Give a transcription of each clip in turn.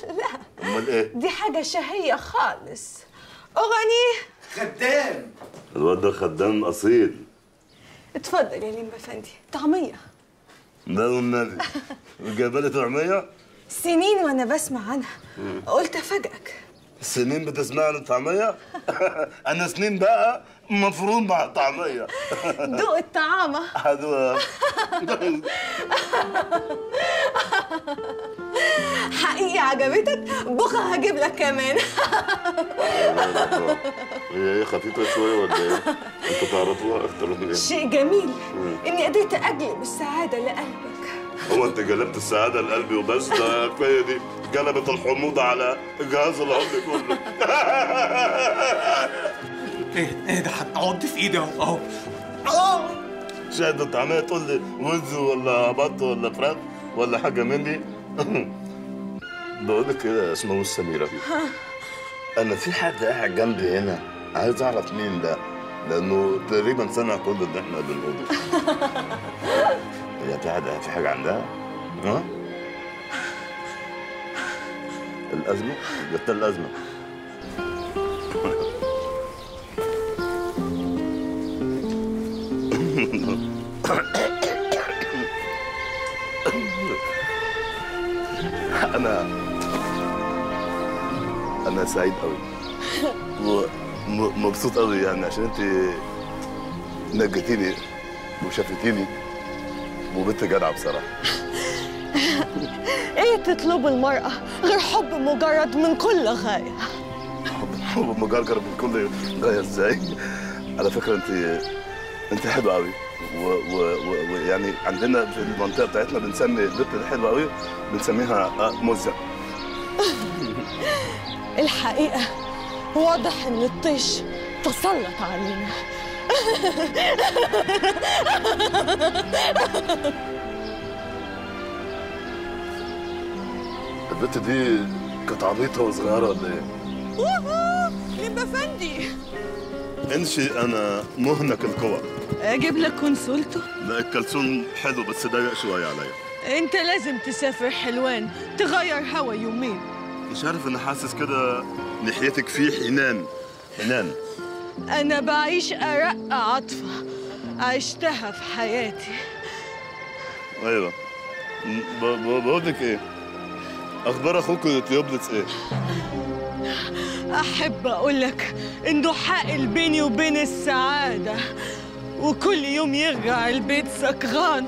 لا امال ايه؟ دي حاجة شهية خالص. أغني خدام. الواد ده خدام اصيل. اتفضل يا لمبا افندي، طعمية. لا والنبي جايبه لي طعميه؟ سنين وانا بسمع عنها، قلت افاجئك. سنين بتسمع عن الطعميه؟ انا سنين بقى مفروم مع الطعميه. دوق الطعامة. هدوء. حقيقي عجبتك؟ بكره هجيب لك كمان. هي خفيفه شويه ولا ايه؟ انتوا تعرفوها اكتر من ايه؟ شيء جميل اني قدرت اجلب السعادة لقلبك. هو انت جلبت السعاده لقلبي وبس؟ ده كفايه دي جلبت الحموضه على الجهاز الهضمي كله. ايه ده هتعض في ايدي اهو اهو. شاهد الطعميه تقول لي وز ولا بط ولا فراخ ولا حاجه من دي؟ بقول لك كده يا اسمه سميره، انا في حد قاعد جنبي هنا عايز اعرف مين ده، لانه تقريبا سمع كل اللي احنا بنقوله. هي في حاجه عندها؟ ها؟ الازمه؟ جبت الازمه. أنا سعيد قوي ومبسوط قوي يعني عشان أنت نجتيني وشافتيني وبنت جدعة بصراحة. ايه تطلب المرأة غير حب مجرد من كل غاية؟ حب مجرد من كل غاية ازاي؟ على فكرة أنت حلوة قوي ويعني عندنا في المنطقة بتاعتنا بنسمي البنت الحلوة قوي بنسميها مزة. الحقيقة واضح إن الطيش تسلط علينا. البنت دي كانت عبيطة وصغيرة ولا إيه؟ لمبا افندي، انشي أنا مهنك القوى. أجيب لك كونسولته؟ لا الكلسون حلو بس ضيق شوية عليا. أنت لازم تسافر حلوان تغير هوا يومين. مش عارف أنا حاسس كده ناحيتك في حنان. أنا بعيش أرق عاطفة عشتها في حياتي. أيوه. بقول لك إيه؟ أخبار أخوك تيوبلتس إيه؟ أحب أقول لك إنه حائل بيني وبين السعادة، وكل يوم يرجع البيت سكران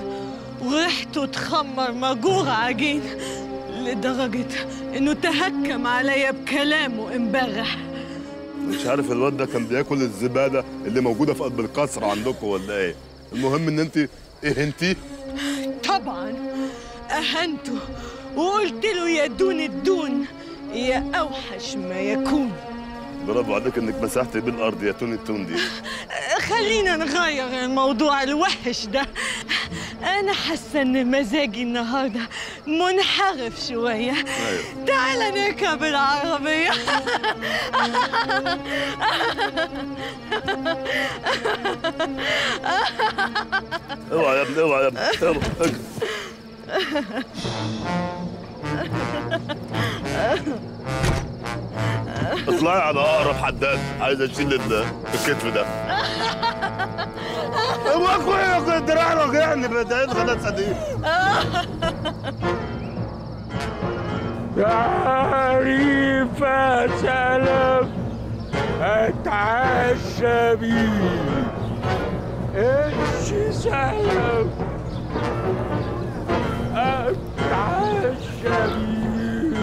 وريحته تخمر مجوع عجين، لدرجة إنه تهكم عليا بكلامه امبارح. مش عارف الواد ده كان بياكل الزبالة اللي موجودة في قلب القصر عندكم ولا إيه؟ المهم إن أنت إهنتيه؟ طبعاً أهنته وقلت له يا دون الدون يا أوحش ما يكون. برافو عليك إنك مسحتي بالأرض يا تون التون دي. خلينا نغير الموضوع الوحش ده. أنا حاسة إن مزاجي النهاردة منحرف شوية. أيوه. تعال نركب العربية. اوعى يا ابني اوعى يا ابني. اطلعي على اقرب حداد، عايز اشيل الكتف ده. هو اخويا الدراع وجعني بدأت خلاص دي. تعريفة سلام اتعشى بيه، امشي سلام اتعشى بيه،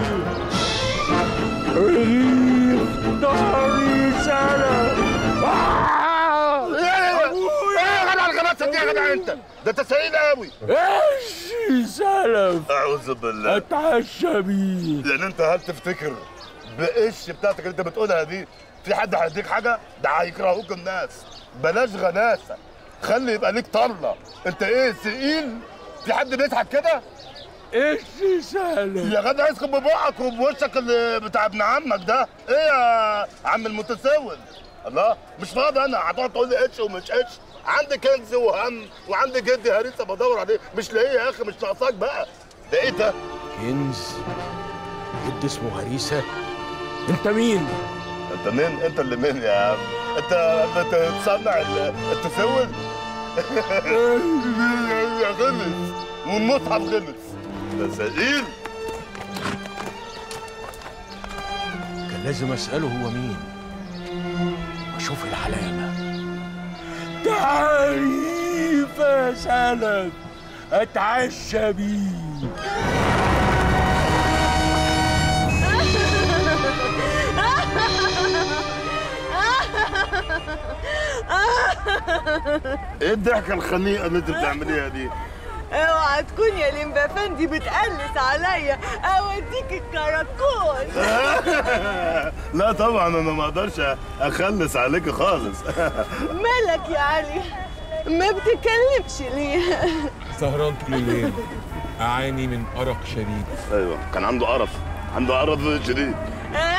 رغيف ضهري سلام. يا جدع انت ده انت سعيد قوي. امشي سلام اعوذ بالله اتعشى بيه. يعني انت هل تفتكر بقش بتاعتك اللي انت بتقولها دي في حد هيديك حاجه؟ ده هيكرهوك الناس. بلاش غلاسه، خلي يبقى ليك طله. انت ايه ثقيل؟ في حد بيضحك كده؟ امشي سلام يا جدع اسكت ببقك وبوشك اللي بتاع ابن عمك ده. ايه يا عم المتسول؟ الله مش فاضي انا هتقعد تقول لي قش ومش قش. عندي كنز وهم وعندي جدي هريسه بدور عليه مش لاقيه يا اخي. مش ناقصاك بقى. ده ايه ده؟ كنز جد اسمه هريسه؟ انت مين؟ انت مين؟ انت اللي مين يا عم؟ انت بتصنع التسول؟ يا غلس والمصحف غلس ده ثقيل. كان لازم اساله هو مين واشوف العلامه. تعريف يا سلف اتعشى بيه. ايه الضحكه الخنيقه اللي انت بتعمليها دي؟ اوعى تكون يا لمبا افندي بتقلس عليا اوديك الكراكون. لا طبعا انا ما اقدرش اخلص عليك خالص. مالك يا علي؟ ما بتكلمش ليه؟ سهران طول الليل اعاني من ارق شديد. ايوه كان عنده قرف، عنده قرف شديد.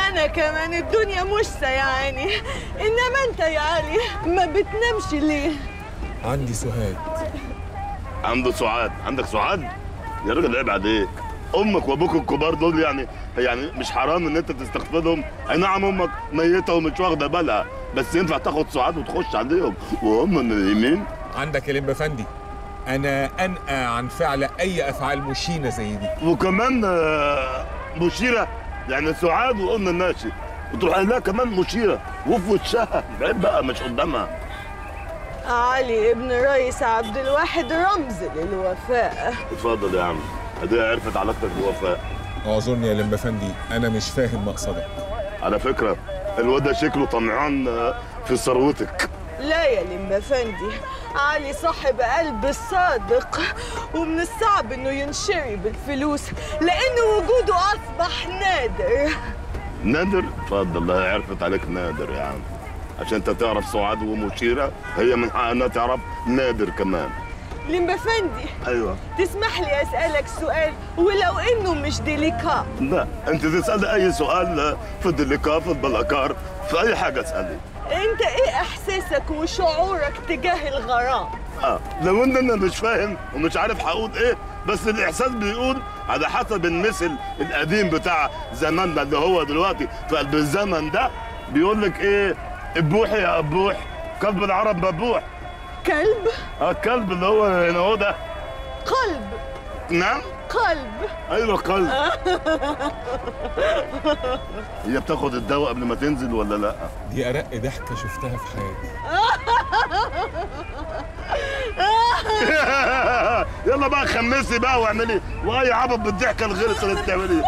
انا كمان الدنيا مش سيعاني، انما انت يا علي ما بتنامش ليه؟ عندي سهاد. عنده سعاد؟ عندك سعاد؟ يا راجل عيب عليك، امك وابوك الكبار دول يعني مش حرام ان انت تستقبلهم؟ اي نعم امك ميته ومش واخده بالها، بس ينفع تاخد سعاد وتخش عليهم وهم نايمين؟ عندك يا لمبا افندي، انا انأى عن فعل اي افعال مشينه زي دي. وكمان مشيره يعني سعاد وقلنا الناشي وتروح لها كمان مشيره وفي وشها، عيب بقى مش قدامها. علي ابن رئيس عبد الواحد رمز للوفاء. اتفضل يا عم، ادي عرفت علاقتك بوفاء. اعذرني يا لمبا افندي، انا مش فاهم مقصدك. على فكره الواد ده شكله طمعان في ثروتك. لا يا لمبا افندي، علي صاحب قلب الصادق، ومن الصعب انه ينشري بالفلوس لان وجوده اصبح نادر. نادر؟ اتفضل، الله عرفت عليك نادر يا عم، عشان انت تعرف سعاد ومشيره هي من حقها انها تعرف نادر كمان. لمبا افندي ايوه تسمح لي اسالك سؤال ولو انه مش ديليكا؟ لا انت تسالي اي سؤال في الديليكا في البلاكار في اي حاجه اسالي. انت ايه احساسك وشعورك تجاه الغرام؟ لو ان انا مش فاهم ومش عارف هقول ايه، بس الاحساس بيقول على حسب المثل القديم بتاع زماننا اللي هو دلوقتي في قلب الزمن ده بيقول لك ايه؟ ابوح يا ابوح كلب العرب مبوح. كلب؟ الكلب اللي هو هنا هو ده قلب. نعم قلب. ايوه قلب. هي بتاخد الدواء قبل ما تنزل ولا لا؟ دي ارق ضحكه شفتها في حياتي. يلا بقى خمسي بقى واعملي واي عبط بالضحكه الغلسه اللي بتعمليها.